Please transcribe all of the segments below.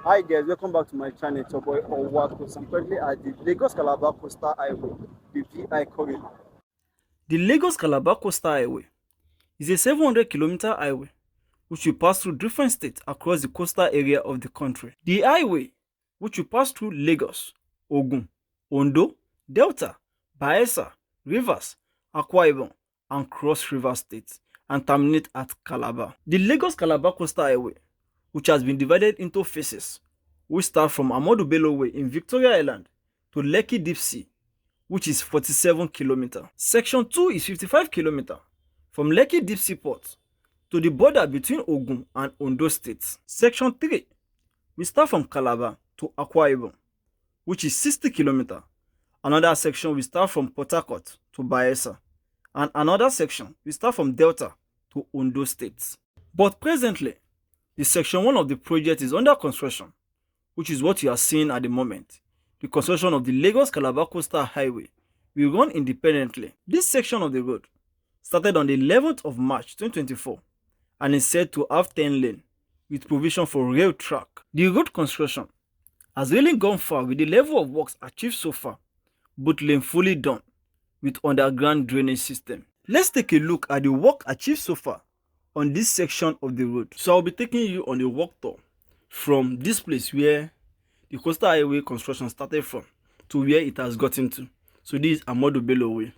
Hi guys, welcome back to my channel. It's your boy Owakos. I'm currently at the Lagos Calabar Coastal Highway, the VI corridor. The Lagos Calabar Coastal Highway is a 700-kilometer highway which will pass through different states across the coastal area of the country. The highway, which will pass through Lagos, Ogun, Ondo, Delta, Bayelsa, Rivers, Akwa Ibom, and Cross River states, and terminate at Calabar. The Lagos Calabar Coastal Highway, which has been divided into phases, which start from Amadu Bello Way in Victoria Island to Lekki Deep Sea, which is 47 km. Section 2 is 55 km from Lekki Deep Sea Port to the border between Ogun and Ondo states. Section 3 we start from Calabar to Akwa Ibom, which is 60 km. Another section we start from Port Harcourt to Bayelsa, and another section we start from Delta to Ondo states. But presently, the section 1 of the project is under construction, which is what you are seeing at the moment. The construction of the Lagos Calabar Coastal Highway will run independently. This section of the road started on the 11th of March 2024 and is said to have 10 lanes with provision for rail track. The road construction has really gone far with the level of works achieved so far, both lanes fully done with underground drainage system. Let's take a look at the work achieved so far on this section of the road. So I'll be taking you on a walk tour from this place where the coastal highway construction started from to where it has gotten to. So this is Amadu Bello Way.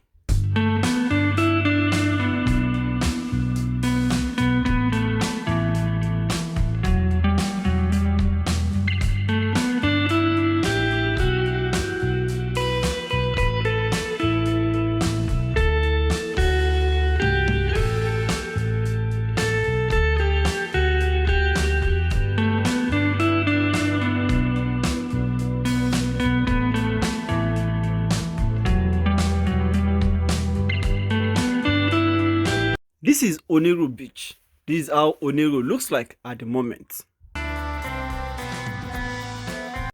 This is Oniru Beach. This is how Oniru looks like at the moment.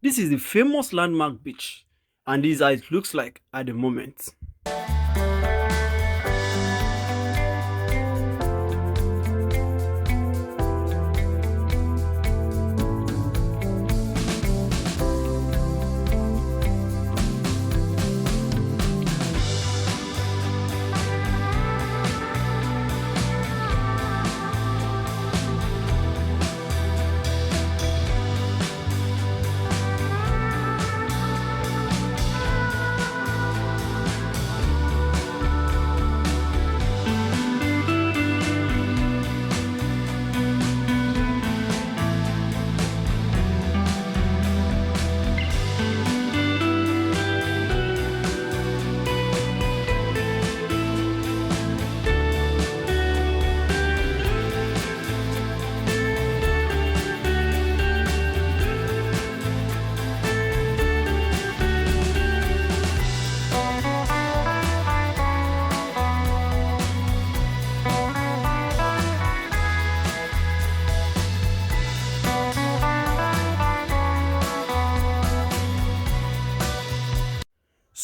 This is the famous landmark beach, and this is how it looks like at the moment.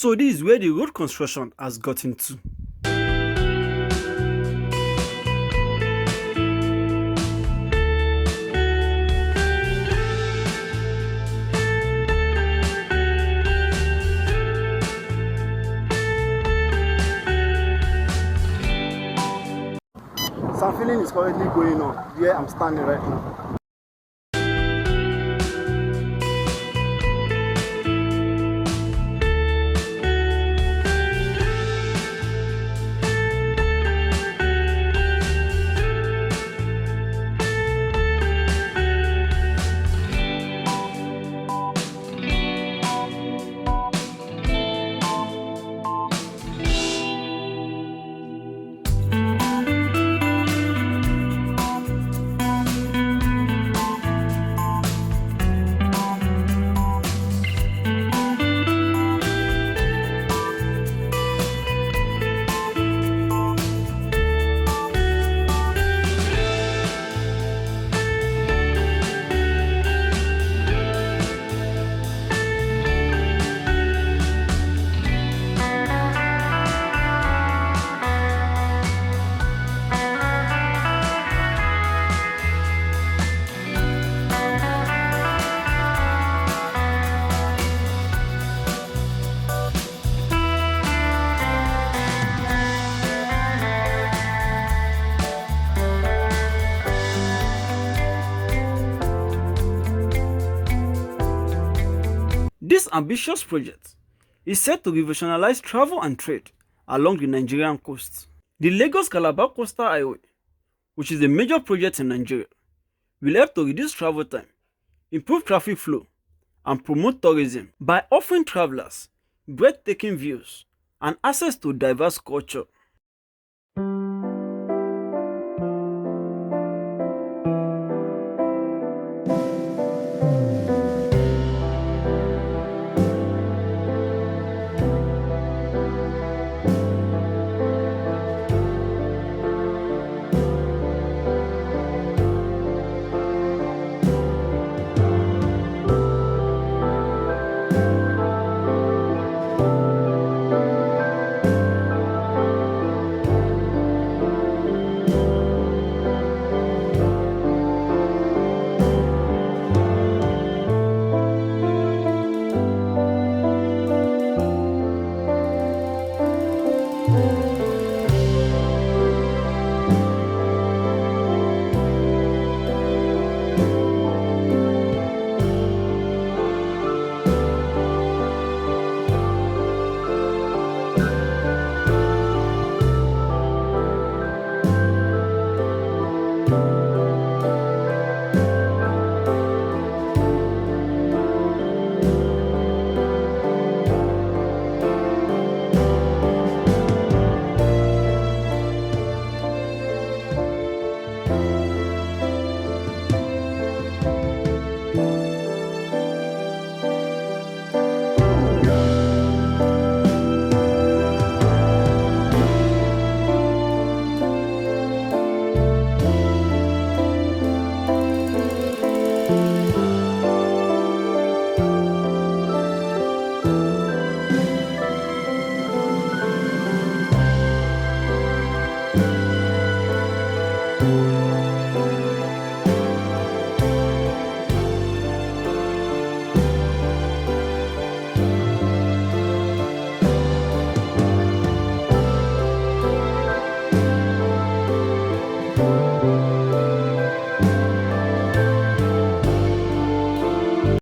So this is where the road construction has gotten to. Some feeling is currently going on where I'm standing right now. This ambitious project is set to revolutionize travel and trade along the Nigerian coast. The Lagos-Calabar Coastal Highway, which is a major project in Nigeria, will help to reduce travel time, improve traffic flow, and promote tourism by offering travelers breathtaking views and access to diverse culture.